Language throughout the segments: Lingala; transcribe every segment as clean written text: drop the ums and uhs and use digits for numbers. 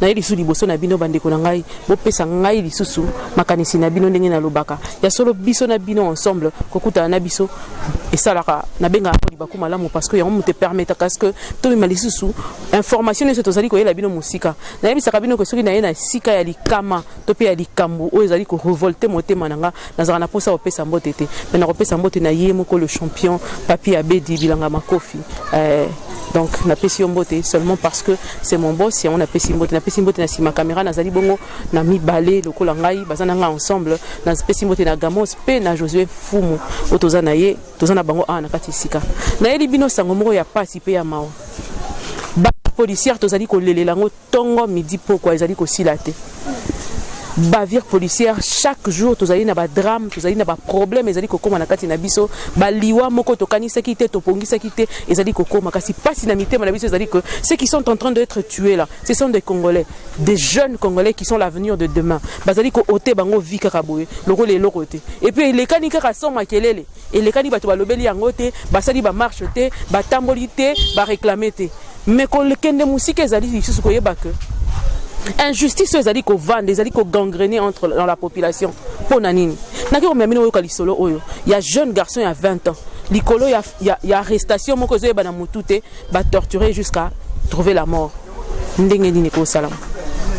na yeli su liboso na bino bandeko na ngai bopesa ngai lisusu makanisi na bino ndenge na lobaka ya solo biso na bino ensemble kokuta na biso esalaka na benga ko libaku malamu parce que yango mu te permettre parce que to bima lisusu information ne se tozali ko yela bino musika na yebisaka bino ko soki na ye na sika ya likama to pe ya likambu o ezali ko revolter motema nanga nazaka na posa opesa mbote te mais na kopesa mbote na ye moko le champion Papi Abedi Bilanga Makofi donc na pesi mbote seulement parce que c'est mon boss et on a pesi mbote na sima caméra na zali bongo na mi balé lokola ngai bazana nga ensemble na pesi mbote na Gamos pe na Josué Fumu otoza na ye tozana bango na kati sika na yeli bino sango moko ya pasi pe ya mawa ba policière tozali ko lelela ngo tongo midi poko ezali ko silate bavire policière chaque jour tozali na ba drame tozali na ba problème ezali kokoma na kati na biso ba liwa moko tokanisa kité topongisa kité ezali kokoma kasi pasi na mitema na biso ezali que ceux qui sont en train d'être tués là ce sont des Congolais des jeunes Congolais qui sont l'avenir de demain bazali ko ote bango vika kaboye loko le lokote et puis les kanika ka soma kelele et les kani bato balobeli yango te basali ba marche te ba tamboli te ba réclamer te mais ko le kende musika ezali lisusu ko yeba que injustice ezali ko vendre ezali ko gangrener entre dans la population pour nanini naki ko memino yo kalisolo oyo ya jeune garçon ya 20 ans likolo ya arrestation moko zo yeba na mutute ba torturer jusqu'à trouver la mort ndenge nini ko salam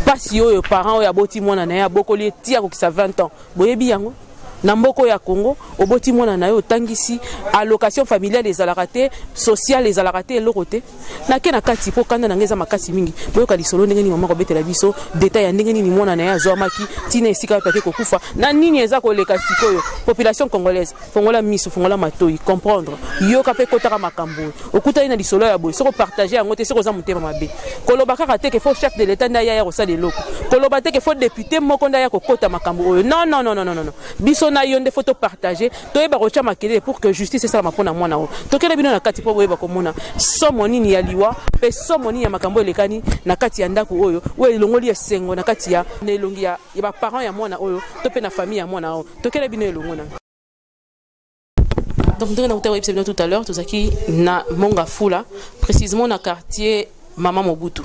pasi oyo parents oyo aboti mwana na ya bokoli tia ko kisa 20 ans boyebi yango na mboko ya Congo oboti mwana na yo tangisi allocation familiale les alakate sociale les alakate elokote na ke na kati po kanda na ngeza makasi mingi boyo ka lisolo ndenge ni mama ko betela biso détail ya ndenge ni mwana na ya zwamaki tina esika pake ko kufa na nini eza ko leka sikoyo population congolaise fongola miso fongola matoi comprendre yo ka pe kotaka makambo okuta ina lisolo ya boy soko partager yango te soko za mutema mabe koloba kaka te ke fo chef de l'état nda ya ko sa de loko koloba te ke fo député moko nda ya ko kota makambo oyo non biso na yonde photo partager to yeba rocha makele pour que justice ça mapona mwana o to kele bino na kati po yeba komona somo nini ya liwa pe somo nini ya makambo elekani na kati ya ndako oyo we elongoli ya sengo na kati ya na elongi ya ba parents ya mwana oyo to pe na famille ya mwana o to kele bino elongona. Donc nous avons observé tout à l'heure tout ça qui na Monga Fula précisément na quartier Mama Mobutu.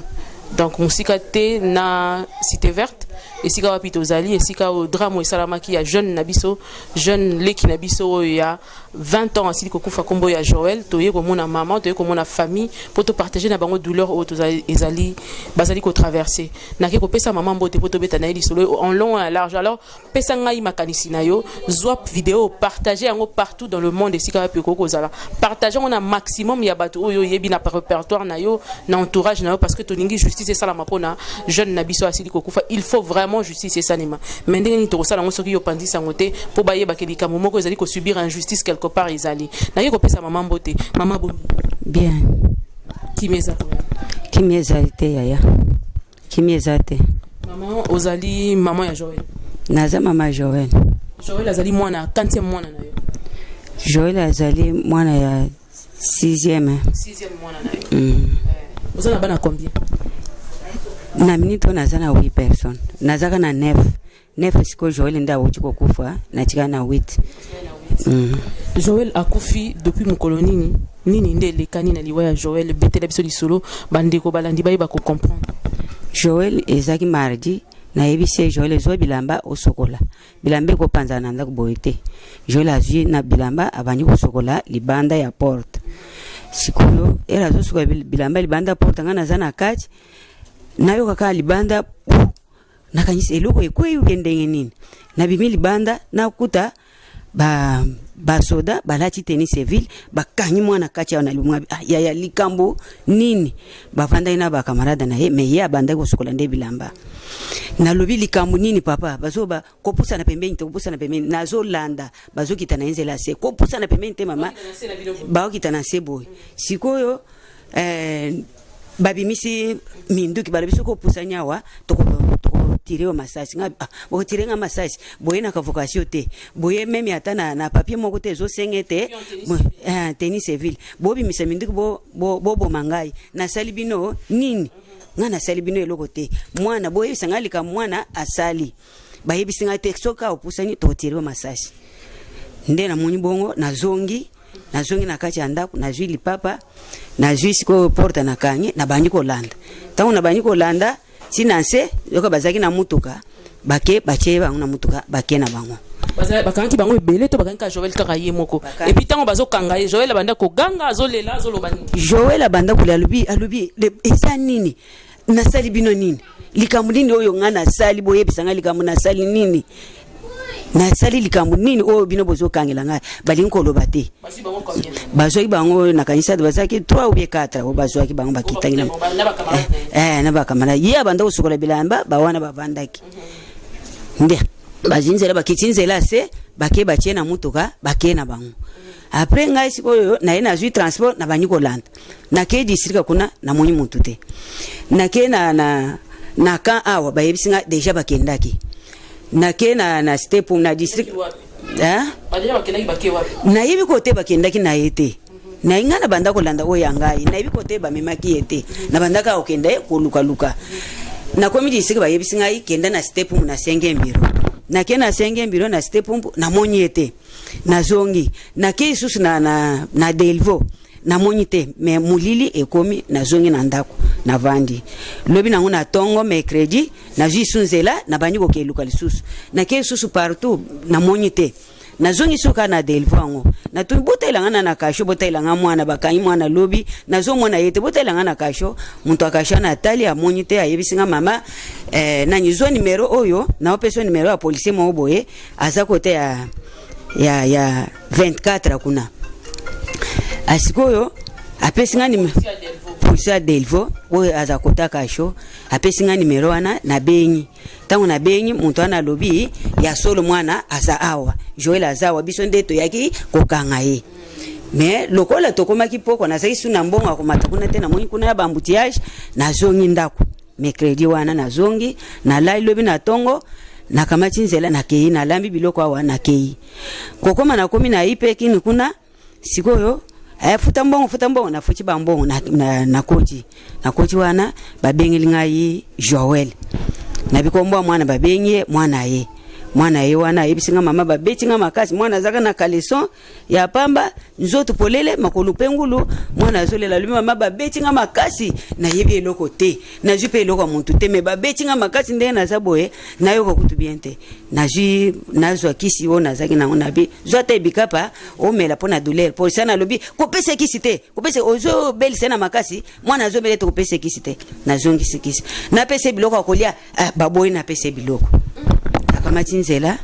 Donc musika te na cité verte et sika wapito zali et sika au drame et salamaki ya jeune nabiso jeune leki nabiso ya 20 ans asili kokufa kombo ya Joël toye ko mona maman toye ko mona famille pour te partager na bango douleur au to ezali bazali ko traverser na ke ko pesa maman mbote poto beta na eli solo en long et en large alors pesa ngai makanisi na yo zwap vidéo partager yango partout dans le monde et sika wapiko ko zala partager on a maximum ya bato oyo yebi na répertoire na yo na entourage na yo parce que toningi justice ça la mapona jeune nabiso asili kokufa il faut vraiment justice ça nima mais ndenge ni to sala ngo soki yo pandisa ngote po baye bakelika momoko ezali ko subir injustice quelque part izali na yeko pesa maman mbote maman bon bien kimeza te yaya kimeza te maman ozali maman ya Joël naza maman Joël azali mwana kantie mwana na yo Joël azali mwana ya 6e mwana na yo vous en avez combien na minute naza na 8 personnes nazaka na 9 siko Joël nda wuchiko kufa na chika na 8 Joël akufi depuis mukolonini nini nde lekani na liwa ya Joël betela biso lisolo bandeko balandi bayi ba ko comprendre Joël ezaki mardi na yebise Joël zo bilamba osokola bilambe ko panzana nda kuboite Joël azwi na bilamba abanyi osokola libanda ya porte sikuyo era zo suka bilamba libanda porte ngana zana kati nayo kaka libanda nakanyisa eloko ekwe ukendenge nini na bimi libanda na kuta ba soda balati tennis civil bakanyi mwana kati ya na ya likambo nini bavanda ina ba camarade na ye me ye abanda ko sokola nde bilamba na lobi likambo nini papa bazoba kopusa na pembeni to kopusa na pembeni nazo landa bazokita na enzela se kopusa na pembeni te mama baokita na sebo sikoyo babimisi minduki balabiso ko pusa nyawa to tirer au massage bo tirer un massage boye na vocation te boye même atana na papier moko te zo sengete tennis civil bo bimisa minduki bo mangai na salibino nini ngana salibino eloko te mwana boye sangalika mwana asali bayebi singa te soka opusani to tirer au massage ndena muni bongo na zongi na kati ya ndako na jui lipapa na jui siko porta na kanye na banyi ko landa tango na banyi ko landa sinanse yoka bazaki na mutuka bake bache bango na mutuka bake na bango bakangi bango ebele to bakangi ka Joël kaka ye moko et puis tango bazokanga ye Joël abanda ko ganga azolela azoloba nini Joël abanda kule alubi eza nini nasali bino nini likambo nini oyo nga nasali boyebisa nga likambo nasali nini nasali likambo nini oyo bino bozokangela nga balingi koloba te bazwaki bango na kanisa bazaki 3 ou 4 o bazwaki bango bakitangi na bakamara ye abanda kosokola bilamba bawana bavandaki nde bazinzela bakitinzela se bake bache na mutuka bake na bango après ngai sikoyo na ina zui transport na banyi kolanda na ke district kuna na moni muntu te na ke na kan awa bayebisinga deja bakendaki na ke na step na district na yibi kote bakendaki na yete na inga na banda kolanda oya ngai na yibi kote bamemaki yete na banda ka okenda koluka na komi district bayebisinga kenda na step na senge mbiro na ke na senge mbiro na step na moni yete na zongi na ke susu na delvo na monite me mulili ekomi na zongi na ndako na vandi lobi nango na tongo mercredi na jisunzela na banyi ko keluka lisusu na ke susu partout na monite na zongi suka na delvango na tu botela na kasho botela mwana bakanyi mwana lobi na zo mwana yete botela na kasho muntu akasha na tali a monite ayebisinga mama na nyizo numero oyo na opeso numero ya police mo boye aza kote ya 24 kuna asikoyo apesinga ni polisi Delvo oyo aza kota kasho apesinga numero wana na benyi tango na benyi muntu ana lobi ya solo mwana aza awa Joël azawa biso ndeto yaki kokanga ye mais lokola tokomaki poko na saki suna mbongo akomata kuna tena moni kuna ya bambutiage na zongi ndako mercredi wana na zongi na lai lobi na tongo na kamati nzela na kei na lambi biloko awa na kei kokoma na komi na ipe kini kuna sikoyo futa mbongo na futi bambongo na kochi wana babengeli ngai Joël na bikombo mwana babenye mwana ye wana ebisinga mama babetinga makasi mwana zaka na kaleson ya pamba nzoto polele makolu pengulu mwana azolela lumi mama babetinga makasi na yebi eloko te na jupe eloko muntu te me babetinga makasi nde na zaboye na yoko kutu biente na ju nazwa kisi ona zaki na onabi zota bikapa o mela pona douleur po sana lobi kopese kisi te kopese ozo beli sena makasi mwana azo bele to kopese kisi te na zongi kisi na pese biloko akolia baboy na pese biloko kamati nzela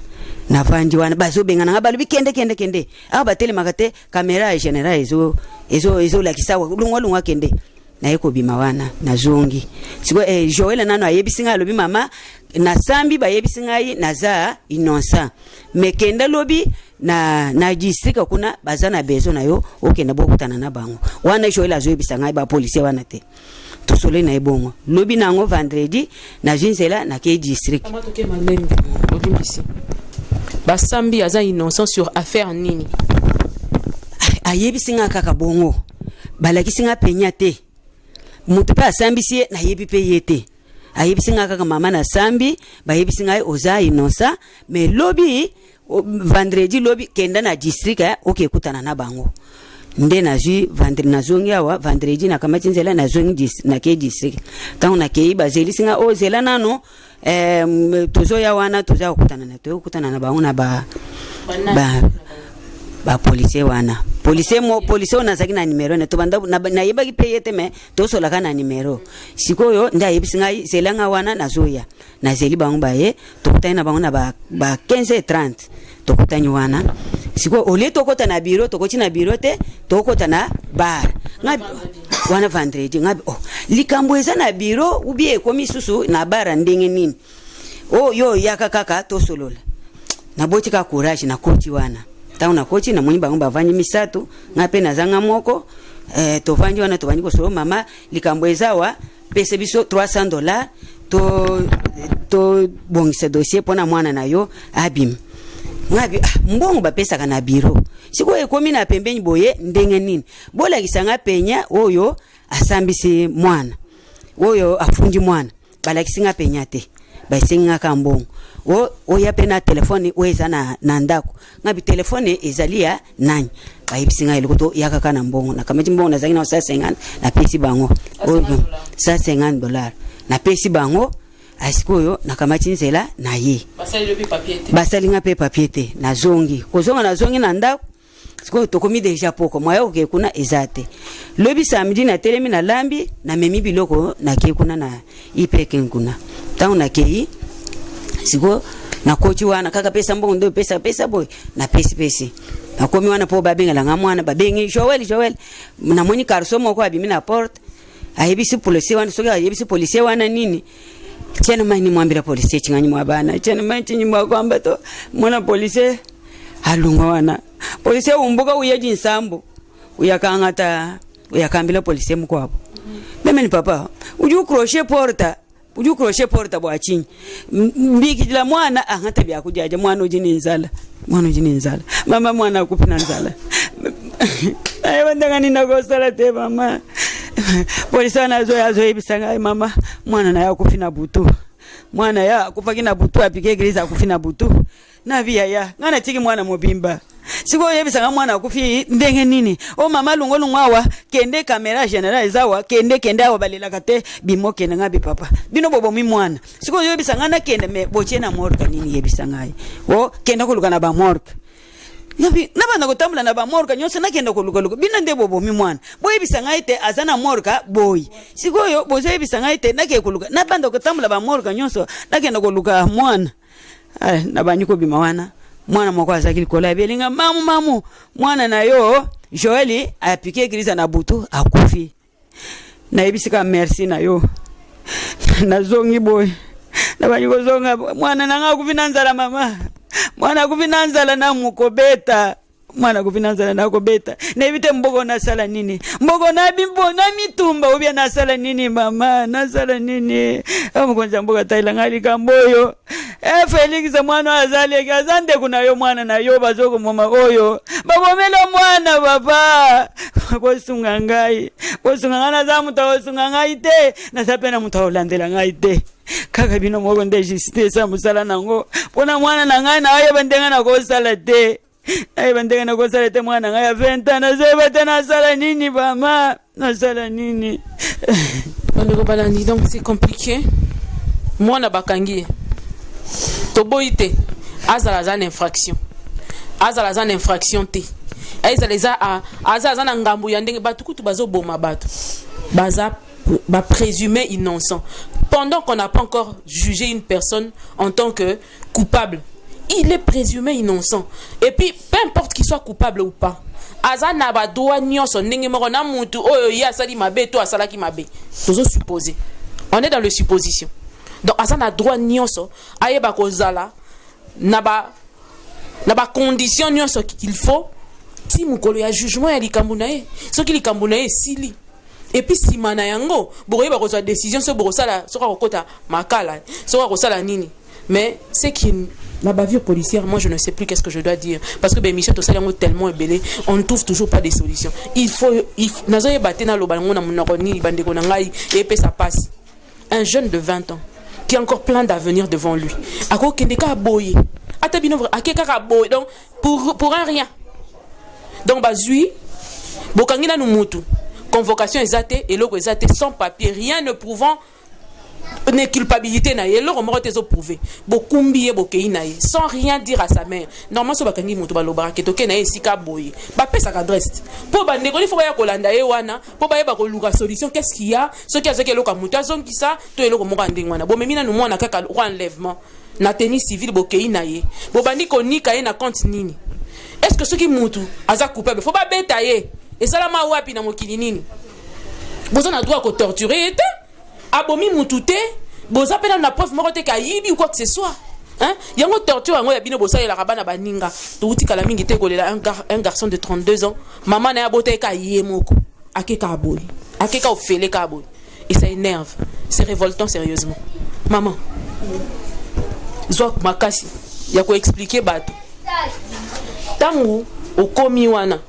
na vandi wana bazobengana nga balubi kende aba batele makate kamera general ezo la kisawa lungwa kende na yeko bima wana na zongi siko Joël nano ayebisinga lobi mama na sambi bayebisinga yi na za innocent mekenda lobi na district kuna bazana bezo na yo okenda bokutana na bango wana Joël azoyebisanga ba police wana te tosole na ebongo lobi nango vendredi na jinzela na ke district amatoke malembe obimbisi basambi aza innocent sur affaire nini ayebisinga kaka bongo balakisinga penya te mutu pa sambisi na yebi pe yete ayebisinga kaka mama na sambi bayebisinga oza innocent mais lobi vendredi lobi kenda na district okekutana na bango nde na ju vendredi na zongi awa vendredi na kamati nzela na zongi na ke district tango na ke bazeli singa o zela nano tozo ya wana tozo kutana na bango na ba police wana police ona zaki na numero ne to banda na yeba ki payete me to so la kana numero sikoyo nda yebisinga zelanga wana na zoya na zeli bango baye to kutana bango na ba 15:30 to kutanya wana siko ole to kota na biro to kochi na biro te to kota na bar ngabi wana vendredi ngabi likambo eza na biro ubie komi susu na bar ndenge nini yo yaka kaka to solola na botika courage na kochi wana tauna kochi na munyimba ngomba vanyi misatu ngape na zanga moko to vanyi wana to vanyi ko solo mama likambo ezawa pese biso $300 to bongisa dossier pona mwana na yo abim ngabi mbongo bapesa kana biro siko ekomi na pembeni boye ndenge nini bola kisanga penya oyo asambisi mwana oyo afunji mwana bala kisinga penya te baisinga ka mbongo oya pena telefone weza na ndako ngabi telefone ezalia nani bayibisinga ilokoto yakaka na mbongo na kamaji mbongo na zangi na $50 na pesi bango $50 na pesi bango asikoyo nakamati nzela na ye basali nga pe papier te nazongi kozonga nazongi na ndako sikoyo tokomi deja poko mwaya oke kuna ezate lobi samedi na telemi na lambi na memi biloko na ke kuna na ipeke kuna tangu na kei sikoyo na kochi wana kaka pesa mbongo ndo pesa boy na pesi na komi wana po babengela nga mwana babengi Joel na moni karso moko abimi na porte ayebisi polisi wana soka ayebisi polisi wana nini tena mani mwambira polisi chinganyi mwabana tena mani chinyi mwakwamba to mwana polisi alunga wana polisi umbuka uyeji nsambo uyakambila polisi mkwabo mimi ni papa uju crochet porta bwa chinyi mbikijila mwana angata bya kujaja mwana ujini nzala mama mwana akupina nzala ayo bandanga nina gosala te mama polisi anazo ibisanga mama mwana na yakufina butu mwana ya kufakina butu apike igiriza kufina butu na bia ya ngana tiki mwana mobimba siko yebisanga mwana akufi ndenge nini o mama lungo ngwawa kende kamera general zawa kende awa balela kate bimoke na ngabi papa bino bobo mi mwana siko yebisanga na kende me boche na morka nini yebisanga o kende kuluka na ba morka nabanda kutambula na ba morka nyose nakenda kuluka bina nde bobo mi mwana boye bisanga ite azana morka boy sikoyo boze bisanga ite nake kuluka nabanda kutambula ba morka nyose nakenda kuluka mwana nabanyiko bimawana mwana mwako azakili kola belinga mamu mwana nayo Joeli apike grisa na butu akufi na ibisika merci nayo nazongi boy nabanyiko zonga mwana nanga kufina nzala mama mwana kufina nzala na mukobeta mwana kufina nzala na kobeta na ibite mbogo na sala nini mbogo na bimbo na mitumba ubia na sala nini mama na sala nini amukonza mboga taila ngali kamboyo Felix mwana azali kazande kuna yo mwana na yo bazoko mama oyo babomela mwana baba bosunga ngai bosungana za mutawosunga ngai te na sapena mutawolandela ngai te kaka bino moko nde jiste sa musala nango pona mwana na ngai na ayo bandenga na ko sala te ayo bandenga na ko sala te mwana ngai ya 20 na zeba tena sala nini mama na sala nini donc c'est compliqué mwana bakangi toboite azala za infraction te azala na ngambu ya ndenge batu kutu bazoboma batu baza ba présumé innocent pendant qu'on n'a pas encore jugé une personne en tant que coupable il est présumé innocent et puis peu importe qu'il soit coupable ou pas azana ba doa nyonso ndenge moko na mutu oyo ya sali mabe to asalaki mabe tozo supposer on est dans le supposition donc azana droit nyonso ayeba kozala na ba condition nyonso qu'il faut ti mukolo ya jugement ya likambo na ye soki likambo na ye sili et puis si mana yango bokoyeba kozwa décision so bokosala soka kokota makala soka kosala nini mais c'est qui la bavure policière moi je ne sais plus qu'est-ce que je dois dire parce que ben Michel to salango tellement ébélé on ne trouve toujours pas des solutions il faut nazoye batena lo bango na munoko ni bandeko na ngai et puis ça passe un jeune de 20 ans qui a encore plein d'avenir devant lui ako kendeka boye atabino akeka boye donc pour un rien donc bazui bokangina nu mutu convocation exate et logo exate sans papier rien ne prouvant ne culpabilité na yelo ko mokote zo prouver bokumbiye bokei na ye sans rien dire à sa mère normalement so bakangi mutu balobara ke toke na ye sika boye ba pesa ka dresse po ba ndeko ni fo ya kolanda ye wana po ba yeba ko luka solution qu'est-ce qu'il y a ce qui a ce que loka mutu azongi ça to eloko moko ndengwana bo memina nu mwana kaka enlèvement na tenue civile bokei na ye bo bandi ko nika ye na compte nini est-ce que ce qui mutu aza coupable faut pas beta ye et ça la ma wapi na mokili nini bozo na droit ko torturer était abomi mutute boza pena na preuve moko te kayibi ou quoi que ce soit hein yango torture yango ya bino bosa la rabana baninga touti kala mingi te kolela un garçon de 32 ans maman na bote ka yemoko akeka aboyi akeka ofele ka aboyi et ça énerve c'est révoltant sérieusement maman zwa makasi ya ko expliquer bato tangu okomi wana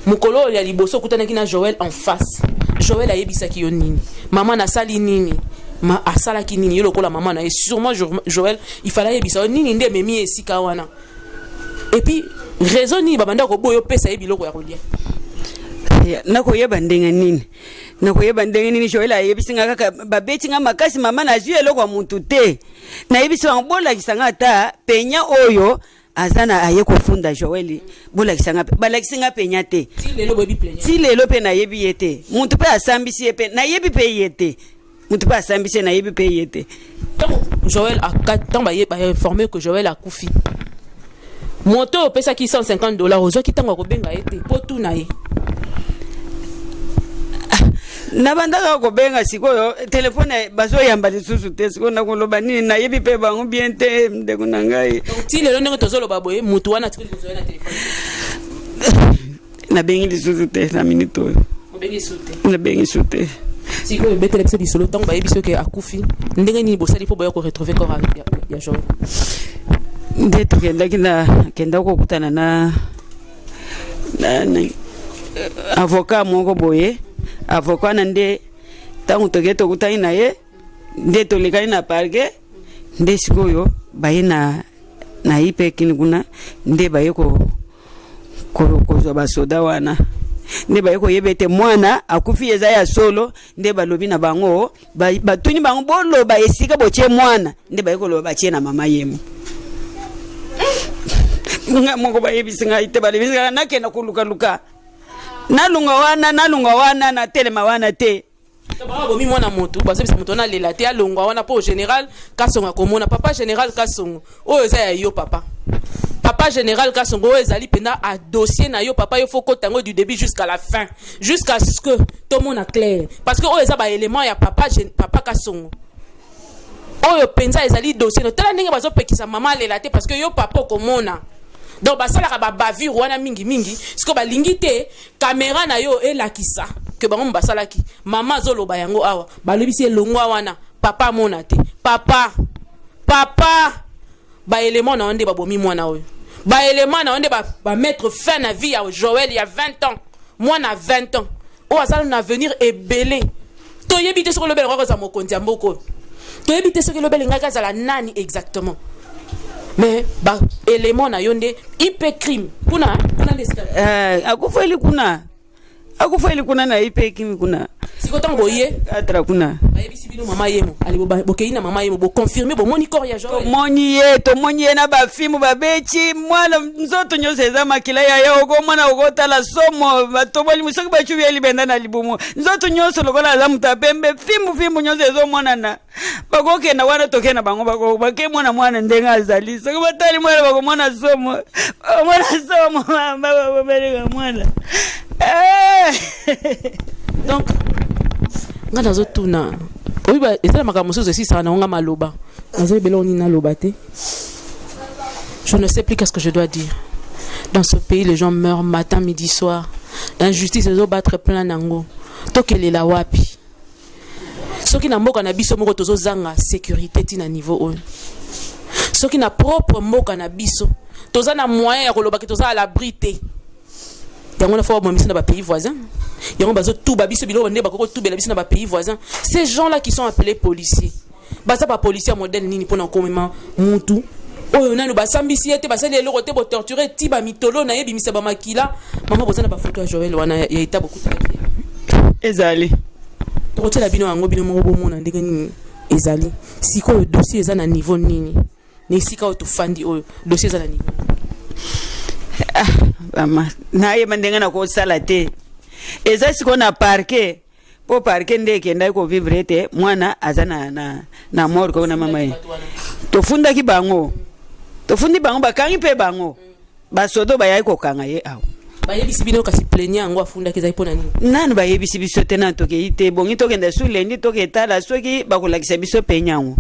mukolo ya liboso kutanaki na Joël en face Joël a yebisaki yo nini maman na sali nini ma asala ki nini yolo kola maman na et sûrement Joël il fallait yebisa nini nde memi esika wana et puis raison ni babanda ko boyo pesa yebiloko ya kolia nakoyeba ndenge nini Joel ayebisinga kaka babetinga makasi mama na zwi eloko muntu te nayebisa bango bolakisanga ata penya oyo azana aye kofunda Joel bolakisanga balakisinga penya te ti lelo pe nayebi ye te muntu pe asambisi ye pe nayebi pe ye te muntu pe asambisi nayebi pe ye te. Joel a 4 ans ba informé que Joel a koufi moto opesa ki $150 ozwa kitango kobenga ete po tu na ye nabandaka kobenga sikoyo telefone bazoyamba lisusu te sikoyo nakoloba nini nayebi pe bango bien te ndeko na ngai ti lelo ndenge tozoloba boye mutu wana tikoli kozoya na telefone nabengi lisusu te na minute oyo nabengi su te sikoyo betele biso lisolo ntango bayebi soki akufi ndenge nini bosali mpo boya koretrouve corps ya Joel nde tokendaki kenda kokutana na avocat moko boye avocat na nde ntango toke tokutani na ye nde tolekani na parke nde sikoyo baye na ye mpe kini kuna nde baye kozwa basoda wana nde baye koyeba ete mwana akufi eza ya solo nde balobi na bango batuni bango boloba esika botie mwana nde baye koloba batie na mama yemo nga moko bayebisi ngai te balebisi ngai nakenda kolukaluka nalunga wana na telema wana te bomi mwana motu bazobisa moto na lela te alongwa wana po général Kasongo komona papa général Kasongo oyo eza ya yo papa général Kasongo oyo ezali pena a dossier na yo papa yo faut kotango du début jusqu'à la fin jusqu'à ce que tout monde a clair parce que oyo eza ba élément ya papa Kasongo oyo penza ezali dossier no tala ndenge bazopekisa mama lela te parce que yo papa komona donc basalaka babavure wana mingi siko balingi te caméra na yo elakisa que bango basalaki mama zoloba yango awa balobisi elongwa wana papa mona te papa ba élément na onde babomi mwana oyo ba élément na onde ba mettre fin na vie ya Joel il y a 20 ans moi na 20 ans o azala na avenir ebelé to yebite soko lobele kwa za mokonzi ya mboko to yebite soko lobele ngaka za la nani exactement mais ba élément na yonde hyper crime kuna akufeli kuna na hyper crime kuna siko tango ye atra kuna ayebisi bino mama yemo ali bokeina mama yemo bo confirmer bo moni corps ya Joel to moni ye na ba fimu ba bechi mwana nzoto nyose eza makila ya yo ko mwana okotala somo batobali musoki ba chubi libenda na libumu nzoto nyose lokola za mutapembe fimu nyose ezo mwana na bakoke na wana tokena bango bako bake mwana ndenga azali soko batali mwana bako mwana somo baba bereka mwana donc nga nazotuna oyiba ezala makambo mosusu esisaka na nga maloba nazali bela oni naloba te je ne sais plus qu'est-ce que je dois dire dans ce pays les gens meurent matin midi soir l'injustice ezobattre plein nango tokelela wapi soki na mboka na biso moko tozozanga sécurité tina niveau oyo soki na propre mboka na biso toza na moyen ya koloba ke toza à l'abri te yango na fois bomisa na ba pays voisins yango bazo tout babiso bilo nde bakoko tout bela biso na ba pays voisins ces gens là qui sont appelés policiers baza ba policiers modèle nini pona komema mutu oyo nanu basambisi ete basali eloko te bo torturer ti ba mitolo na yebimisa ba makila mama bozana ba photo ya Joel wana ya eta beaucoup ezali tokotela bino yango bino moko bomona ndenge nini ezali sikoyo dossier eza na niveau nini ne sika oyo tofandi oyo dossier eza na niveau mama naye mandenga na kosala te eza siko na parke po parke nde kenda ko vivre te mwana azana na mort ko na mama ye tofundaki bango bakangi pe bango basodo bayai ko kanga ye awo bayebisi bino kasi plaignant yango afundaki ezali mpona nini nanu bayebisi biso te na toke ite bongi tokenda su lendi toketala soki bakolakisa biso penya yango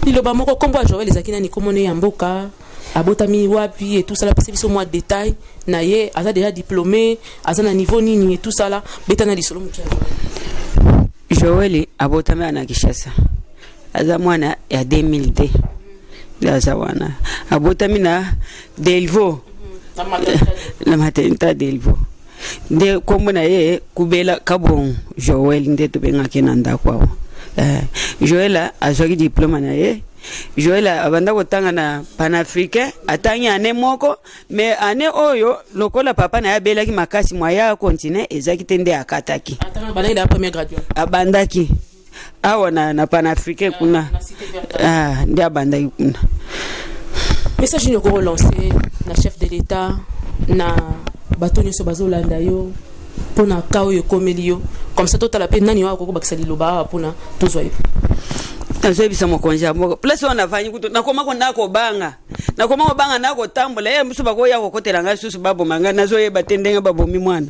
liloba moko kombo ya Joel ezalaki nani komone ya mboka abotami wapi et tout ça là parce que biso moi détail na ye aza déjà diplômé aza na niveau nini et tout ça là betana lisolo mukia Joel abotami na Kinshasa aza mwana ya 2002 aza wana abotami na Delvaux la maternité Delvaux nde kombo na ye kubela kabon Joel nde to benga kena ndako Joel azwaki diplôme na ye Joël abanda kotanga na panafricain atangi ane moko mais ane oyo lokola papa na yabelaki makasi moya continue ezaki tende akataki atanga bana ida premier graduate abandaki awa na panafricain kuna ndi abandaki kuna. Message nous relancer na chef de l'état na bato nyonso bazolanda yo pona kao yo komelio comme ça tota la peine nani wa ko bakisa liloba pona tozwa yo nazo bisa mokonzi moko place wana vanyi kuto nakoma ko nako banga nako tambola musu bako ya kokotela ngai susu babo manga nazo yeba tendenga babo mi mwana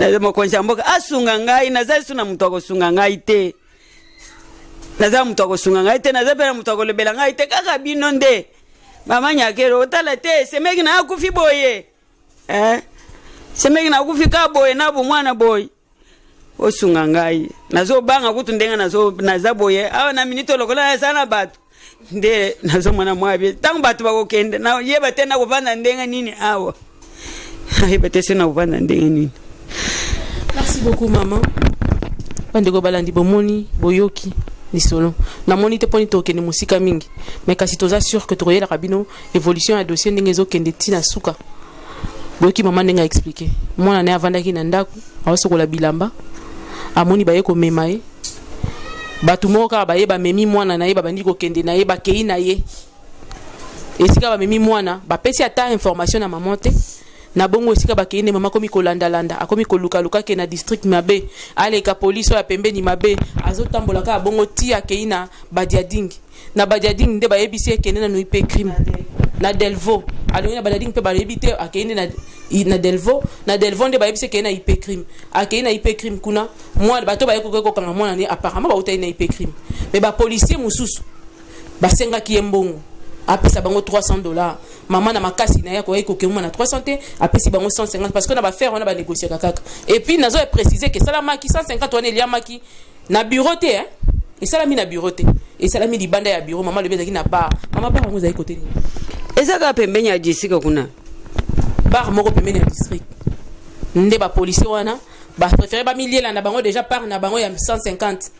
nazo mokonzi mboka asunga ngai nazo suna mtu akosunga ngai te nazo mtu akosunga ngai te nazo pera mtu akolebela ngai te kaka bino nde mama nyakero otala te semeki na akufi boye semeki na akufi ka boye na bo mwana boy osunga ngai nazo banga kutu ndenga nazo boye awa na minito lokola sana batu nde nazo mwana mwabe tangu batu bakokende na yeba tena kuvanda ndenga nini awa yeba tena kuvanda ndenga nini. Merci beaucoup maman bandeko balandi bomoni boyoki lisolo na moni te poni to kende musika mingi mais kasi toza sûr que toyela kabino évolution ya dossier ndenge zo kende tina suka boyoki maman ndenga expliquer mwana ne avandaki na ndako awasokola bilamba amoni baye ko mema ye batu moka baye ba memi mwana na ye babandi ko kende na ye ba kei na ye esika ba memi mwana ba pesi ata information na maman te na bongo esika ba kei ne mama komi ko landa akomi ko luka ke na district mabe ale ka police ya pembeni mabe azotambola ka bongo ti akei na badiading na badiading nde ba yebisi kende na nuipe crime na Delvo alongi na badiading pe ba yebite akei na Delvo nde ba yebisi kende na IP crime akei na IP crime kuna moi bato ba yeko kanga mwana ni apparemment ba utai na IP crime mais ba policier mususu ba senga ki embongo apesa bango $300 maman na makasi na yako eko ke mwana 300 te apesi bango 150 parce que na ba faire on a ba négocier kaka et puis nazo préciser que ça la maki 150 on elia maki na bureau te et ça la mi na bureau te et ça la mi libanda ya bureau maman le bezaki na bar maman bar ngo za côté ni ezaka pembeni ya jisika kuna bar moko pembeni ya district nde ba policier wana ba préférer ba milier na bango déjà par na bango ya 150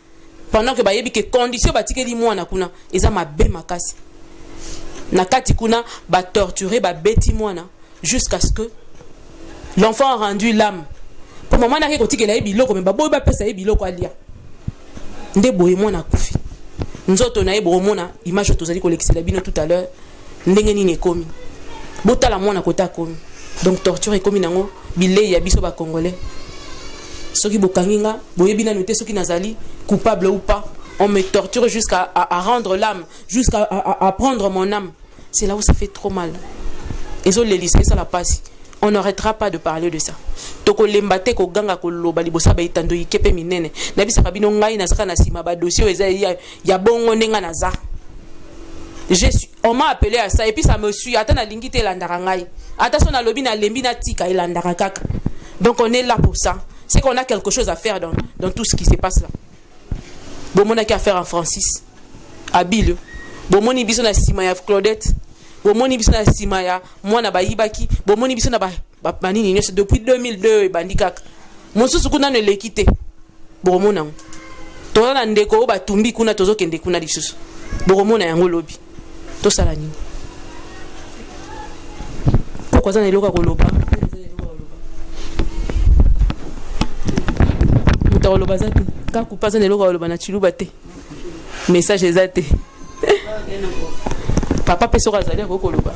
pendant que ba yebi que condition batikeli mwana kuna eza mabe makasi na kati kuna ba torturer ba beti mwana jusqu'à ce que l'enfant a rendu l'âme pour maman na ko tikela biloko mais ba boy ba pesa biloko alia nde boye mwana kufi nzoto na yebo mona image tozali ko lekisela bino tout à l'heure ndenge nini ekomi botala mwana kota komi donc torture ekomi nango bilei ya biso ba congolais soki bokanginga boyebi na noté soki nazali coupable ou pas on me torture jusqu'à rendre l'âme jusqu'à prendre mon âme. C'est là où ça fait trop mal. Et ça la passe. On n'arrêtera pas de parler de ça. Toko lembate ko ganga ko loba libosa ba itando ikepe minene. Na bisa kabino ngai na saka na sima ba dossier eza ya bongo nenga naza. On m'a appelé à ça et puis ça me suit. Ata na lingite landara ngai. Ata so na lobi na lembi na tika ilandara kaka. Donc on est là pour ça. C'est qu'on a quelque chose à faire dans tout ce qui se passe là. Bon mon a qu'à faire en Francis. À Bile. Bon mon ibiso na sima ya Claudette. Bon mon ibiso na sima ya mwana ba yibaki. Bon mon ibiso na ba manini nyose depuis 2002 bandika. Mon susu kuna ne lekite. Bon mon na. To na ndeko ba tumbi kuna tozo kende kuna lisusu. Bon mon na yango lobi. To sala nini. Pourquoi ça ne loka koloba? Mutawoloba zate. Ka kupaza ne loka koloba na chiluba te. Message ezate. Papa peut se raser au Koloba.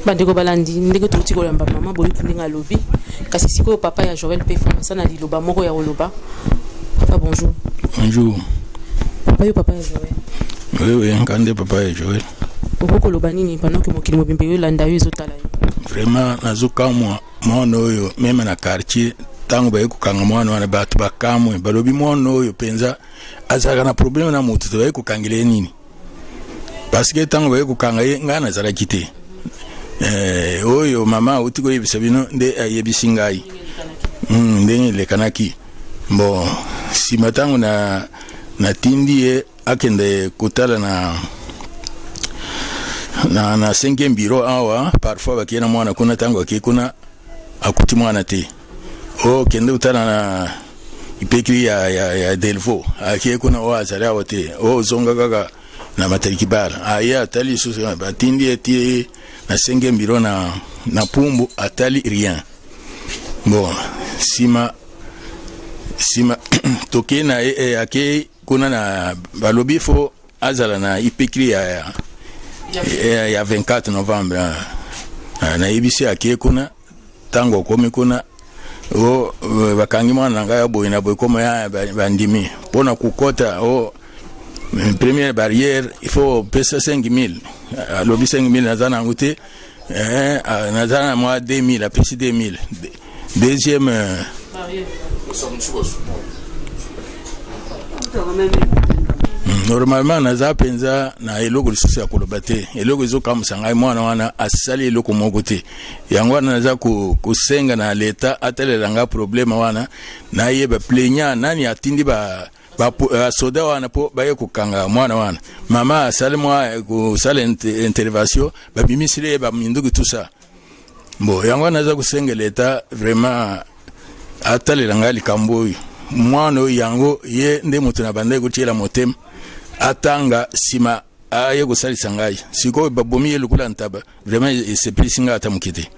Bandeko balandi ndenge tuti kolamba mama boyi ndinga lobi kasi siko papa ya Joël pe fona sana liloba moko ya Koloba. Papa bonjour. Bonjour. Papa yo papa ya Joël. Oui, ngande papa ya Joël. Oko Koloba nini pendant que mokili mobimbe yo landa yo ezotala yo. Vraiment nazuka mwana oyo meme na quartier tango baye kukanga mwana wana batu bakamwe balobi mwana oyo penza azaka na problème na mutu to baye kukangile nini parce que tango baye kukanga ye ngana zala kite oyo mama utiko yebisa bino nde ayebisi ngai ndenge lekanaki bon si matango na tindi ye akende kotala na 5e bureau awa parfois bakiena mwana kuna tango akikuna akuti mwana te o kende utala na ipekiri ya Delvaux akie kuna o azali awo te o zonga kaka na matarikibala aya atali susu batindi eti na senge mbiro na pumbu atali rien bon sima toke na ake kuna na balobi fo azala na ipekiri ya 24 novembre na ibisi ake kuna tango komi kuna o bakangi mwana nga ya boy na boy comme ya bandimi pona kukota o première barrière il faut pesa 5000 alobi 5000 nazana ngute nazana moi 2000 apesi 2000 deuxième barrière normalement naza penza na eloko lisusu ya koloba te eloko ezokamwisa ngai mwana wana asali eloko moko te yango wana naza kosenga na leta atelela nga probleme wana nayeba plaignant nani atindi soda wana po baye kokanga mwana wana mama asali mwa kosala intervention babimisile baminduki tout ça bon yango wana naza kosenga leta vraiment atelela nga likambo oyo mwana oyo yango ye nde moto na banda ekotiela motema atanga sima aye kosalisa ngai sikoyo babomi ye lokula ntaba vraiment esepelisi ngai ata moke te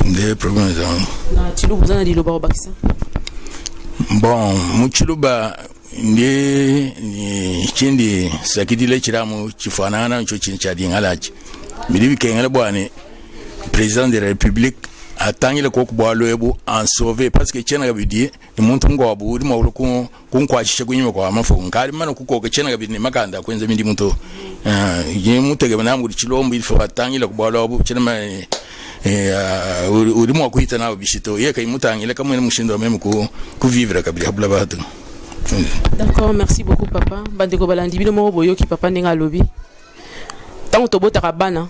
nde problème ezango na tiluba oza na liloba obakisa bon muchiluba nde chindi sakidile chiramu chifanana ncho chinchadingalachi milibi kengele bwane président de la république atangile ko kubwalo ebu en sauver parce que chena gabidi umuntu ngo wabudi mawulo kunkwashishe kunyima kwa mafu ngari mana kuko chena gabidi ni makanda kwenza mindi muntu ye mutege banamuri chilombo ilfo atangile kubwalo ebu chena ma uri mo kuita na bishito ye kai mutangile kama ni mushindo meme ku vivre kabili habla batu. D'accord, merci beaucoup papa. Bandeko balandi bino mo boyo ki papa ndenga lobi. Tango tobota kabana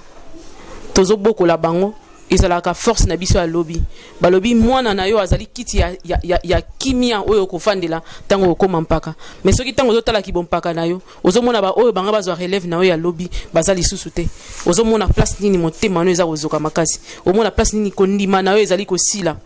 tozo boko la bango ezalaka force na biso ya lobby balobi mwana na yo azali kiti ya kimia oyo kofandela tango okoma mpaka mais soki tango ozotala kibompaka na yo ozomona ba oyo banga bazwa relève na yo ya lobby bazali susu te ozomona place nini motema no eza kozoka makasi omona place nini kondima na yo ezali kosila.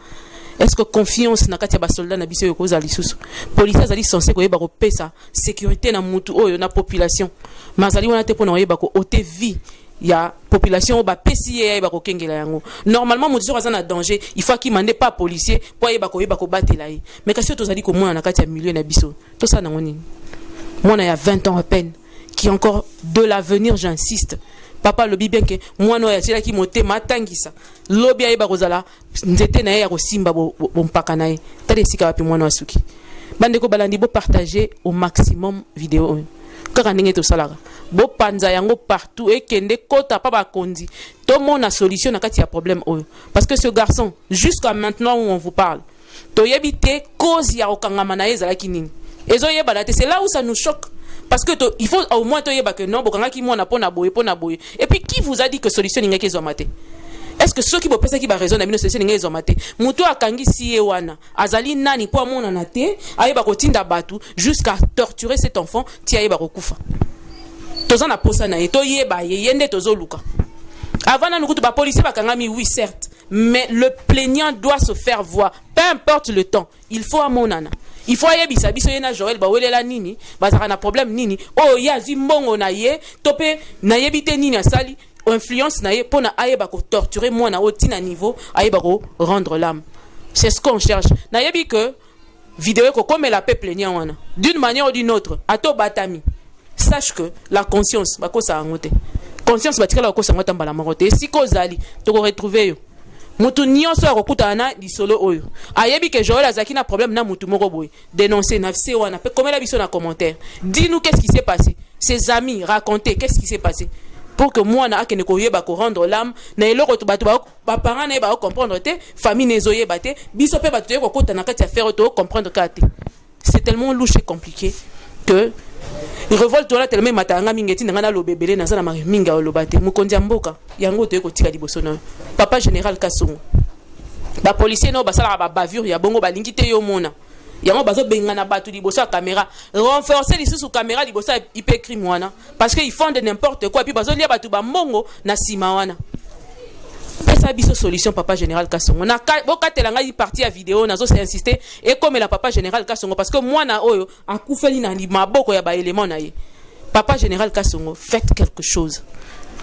Est-ce que confiance na kati ya basoldat na biso yo kozali susu police azali censé koyeba kopesa sécurité na mutu oyo na population mazali wana te pona koyeba ko ote vie ya population ba PCA ba ko kengela yango normalement mo diso na danger il faut qu'il mande pas policier pour yeba ko batela yi mais kasi to zali ko mwana na kati ya milieu na biso to ça na ngoni mwana ya 20 ans à peine qui a encore de l'avenir j'insiste papa lobi bien que mwana ya tira ki motema tangisa lobi yeba ko zala nzete na ya ko simba bo mpaka na ye tale sika wapi mwana wasuki bande ko balandi bo partager au maximum vidéo kaka ndenge to salaka bo panza yango partout et kende kota pa ba kondi to mona solution na kati ya problème oyo parce que ce garçon jusqu'à maintenant où on vous parle to yebite cause ya okangama na ezala kinini ezo yeba la te c'est là où ça nous choque parce que il faut au moins to yeba que non bokanga ki mona pona boye et puis qui vous a dit que solution ngeke zo maté. Est-ce que ceux qui pensent qui va raisonner avec nous c'est maté muto akangi si wana azali nani po mona na te ayeba kotinda batu jusqu'à torturer cet enfant ti ayeba kokufa toza na posa na to yeba yende tozo luka avant na nukutu ba policier bakangami oui certes mais le plaignant doit se faire voir peu importe le temps il faut amonana il faut yebisa biso yena Joël ba welela nini bazaka na problème nini oh yazi mbongo na ye topé na yebite nini asali influence na ye pona ayeba ko torturer moi na otina niveau ayeba ko rendre l'âme c'est ce qu'on cherche na yebi que vidéo ko comme la peuple plaignant wana d'une manière ou d'une autre ato batami sache que la conscience ba ko sa ngote conscience batikala ko sa ngota mbala marote si ko zali to ko retrouver yo mutu nyonso ya kokuta na disolo oyo ayebi que Joël azaki na problème na mutu moko boy dénoncer na fse wana pe comme la biso na commentaire dis-nous qu'est-ce qui s'est passé ses amis raconter qu'est-ce qui s'est passé pour que moi na akene ko yeba ko rendre l'âme na eloko to batu ba parents na ba comprendre te famille nezo yeba te biso pe batu ko kota na kati ya faire to comprendre kate c'est tellement louche et compliqué que révolte là tellement matanga mingeti na lo bebele na sana minga olobate mukonzi mboka yango to ko tika liboso na papa général Kasongo ba policier no ba sala ba bavure ya bongo ba lingite yo mona yango bazo benga na batu liboso ya caméra renforcer les sous caméra liboso IP crime wana parce que ils font de n'importe quoi puis bazo lia batu ba mbongo na sima wana pesa biso solution papa général Kasongo na bokatela ngai partie ya vidéo nazo se insister et comme la papa général Kasongo parce que moi na oyo akufeli na maboko ya ba élément na ye papa général Kasongo faites quelque chose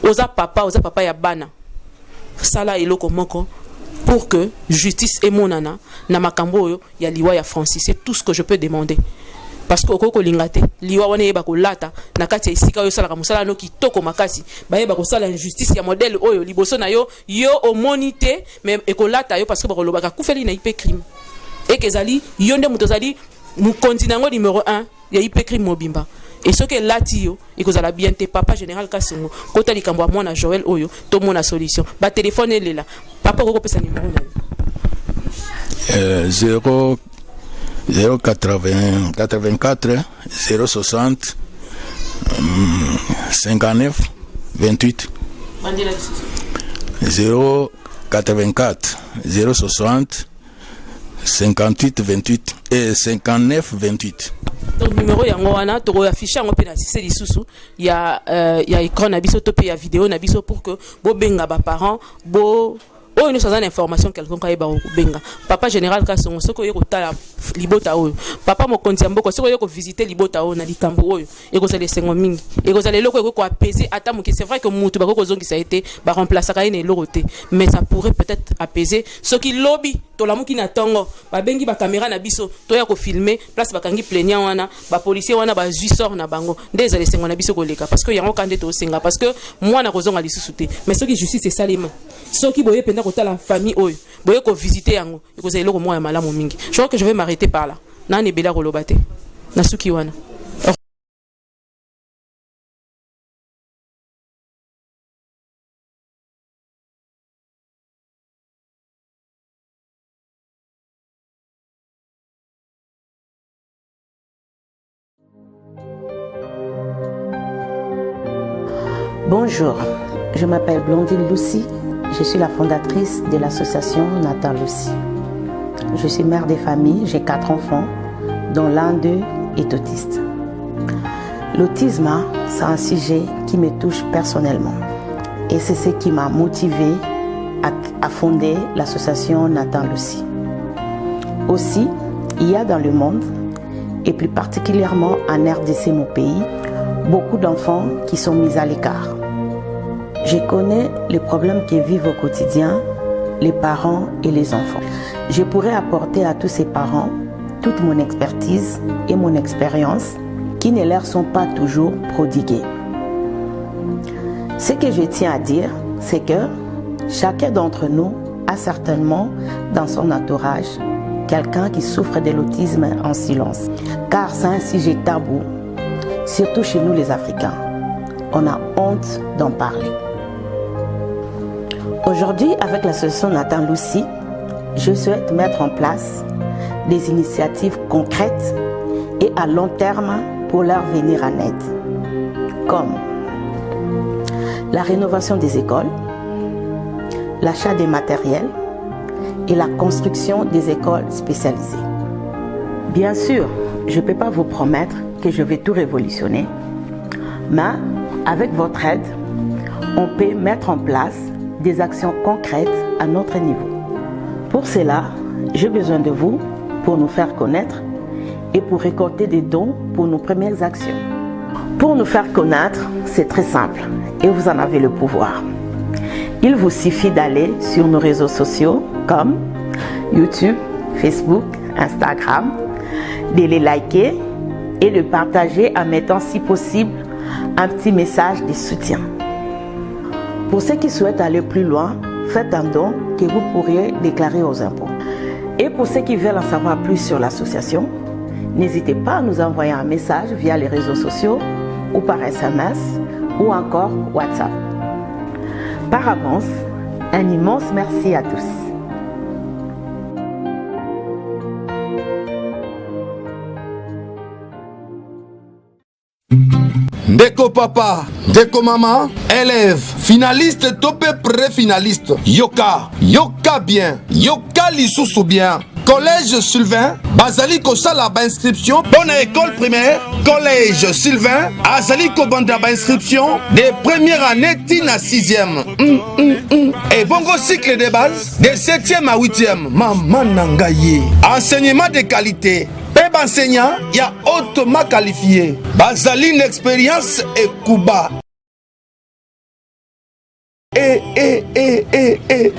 oza papa ya bana sala eloko moko pour que justice et monana na makambo oyo ya liwa ya Francis c'est tout ce que je peux demander parce que okoko lingate liwa wana yeba ko lata na kati ya isika oyo sala musala no kitoko makasi ba yeba ko sala injustice ya modèle oyo liboso na yo o monité mais ekolata yo parce que ba kolobaka kufeli na IP crime et kezali yo nde mutozali mu continent numéro 1 ya IP crime mobimba et ce que lati yo ekozala bien te papa général Kasongo kota likambo mwana Joël oyo to mona solution ba téléphone elela papa okoko pesa numéro na 084 060 59 28 084 060 58 28 et 59 28. Donc numéro yango wana to afficher yango pe na sise lisusu ya écran na biso to pe ya vidéo na biso pour que bo benga ba parents bo oyo nous avons information quelconque ayeba benga papa général Kasongo soko yeko tala libota oyo papa mokonzi mboko soko yeko visiter libota oyo na likambo oyo ekozala sengo mingi ekozala eloko ko apaiser ata moki c'est vrai que mutu bako kozongisa été ba remplacer ka ine loroté mais ça pourrait peut-être apaiser ce qui lobby to la muki na tongo ba bengi ba caméra na biso to ya ko filmer place bakangi plaignant wana ba policier wana ba juisseur na bango ndeza sengo na biso koleka parce que yango kande to senga parce que moi na kozonga lisusu te mais ce qui justice c'est salima ce qui boye penda la famille oyo boye ko visiter yango ekozala eloko moya malamu mingi je crois que je vais m'arrêter par là nani bela koloba te na suki wana. Bonjour, je m'appelle Blondine Lucie. Je suis la fondatrice de l'association Nathan Lucie. Je suis mère de famille, j'ai 4 enfants, dont l'un d'eux est autiste. L'autisme, c'est un sujet qui me touche personnellement. Et c'est ce qui m'a motivée à fonder l'association Nathan Lucie. Aussi, il y a dans le monde, et plus particulièrement en RDC, mon pays, beaucoup d'enfants qui sont mis à l'écart. Je connais les problèmes que vivent au quotidien les parents et les enfants. Je pourrais apporter à tous ces parents toute mon expertise et mon expérience qui ne leur sont pas toujours prodiguées. Ce que je tiens à dire, c'est que chacun d'entre nous a certainement dans son entourage quelqu'un qui souffre de l'autisme en silence. Car c'est un sujet tabou, surtout chez nous les Africains. On a honte d'en parler. Aujourd'hui, avec l'association Nathan Lucie, je souhaite mettre en place des initiatives concrètes et à long terme pour leur venir en aide, comme la rénovation des écoles, l'achat des matériels et la construction des écoles spécialisées. Bien sûr, je ne peux pas vous promettre que je vais tout révolutionner, mais avec votre aide, on peut mettre en place des actions concrètes à notre niveau. Pour cela, j'ai besoin de vous pour nous faire connaître et pour récolter des dons pour nos premières actions. Pour nous faire connaître, c'est très simple et vous en avez le pouvoir. Il vous suffit d'aller sur nos réseaux sociaux comme YouTube, Facebook, Instagram, de les liker et de partager en mettant si possible un petit message de soutien. Pour ceux qui souhaitent aller plus loin, faites un don que vous pourriez déclarer aux impôts. Et pour ceux qui veulent en savoir plus sur l'association, n'hésitez pas à nous envoyer un message via les réseaux sociaux ou par SMS ou encore WhatsApp. Par avance, un immense merci à tous. Ndeko papa, ndeko mama, élève, finaliste, topé pré-finaliste. Yoka, yoka bien, yoka lisusu bien. collège Sylvain, bazali kosala ba inscription bonne école primaire, collège Sylvain, azali ko banda ba inscription de première année tina 6e. Et bongo cycle de base de 7e à 8e. Maman nangaye. Enseignement de qualité. Peb enseignant, y a hautement qualifié. Bazali une expérience et Kuba.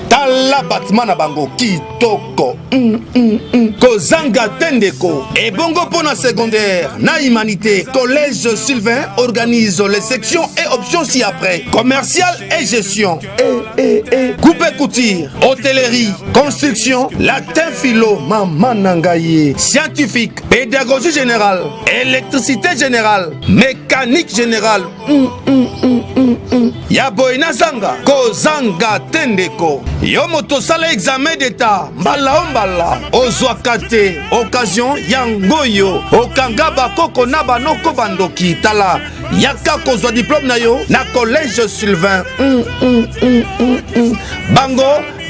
Tala batman bango kitoko kozanga tendeko et bongo pona secondaire na humanité collège Sylvain organise les sections et options ci-après commercial et gestion coupe couture hôtellerie construction latin philo maman nangaye scientifique pédagogie générale électricité générale mécanique générale ya boina zanga kozanga tendeko yo moto sala examen d'état mbala mbala ozwaka te occasion ya ngoyo okanga bakoko na banoko bandoki tala yaka kozwa diplôme na yo na collège Sylvain bango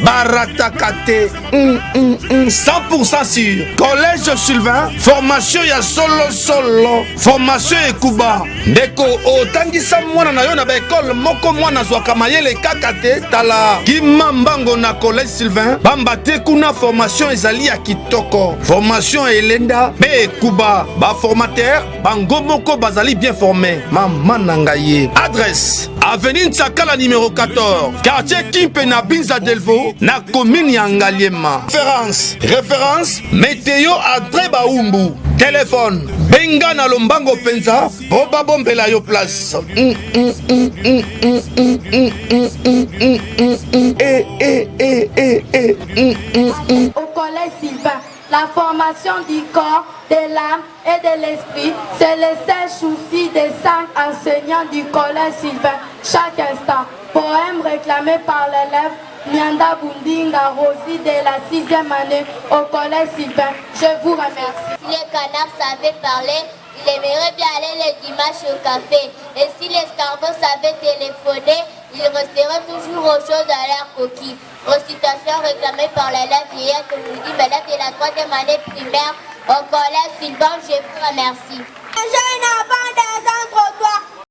baratakate 100% sûr collège Sylvain formation ya solo formation ekuba ndeko otangisa mwana na yo na ba école moko mwana zwaka mayele kaka te tala kimambango na collège Sylvain bamba te kuna formation ezali ya kitoko formation elenda be ekuba ba formateur bango moko bazali bien formé mama nangaye adresse avenue Ntsakala numéro 14 quartier Kimpe na Binza Delvo na commune ya Ngaliema. Référence météo André Baumbu. Téléphone benga na lombango penza oba bombela yo place. Au collège Sylvain, la formation du corps, de l'âme et de l'esprit, c'est le seul souci des 5 enseignants du collège Sylvain. Chaque instant, poème réclamé par l'élève Nyanda Bundinga Rosie de la 6e année au collège Sylvain. Je vous remercie. Si les canards savaient parler, il aimerait bien aller le dimanche au café. Et si l'escargot savait téléphoner, il resterait toujours aux choses à l'air coquille. Recitation réclamée par l'élève hier que nous dit l'élève de la 3e année primaire au collège Sylvain. Je vous remercie. Je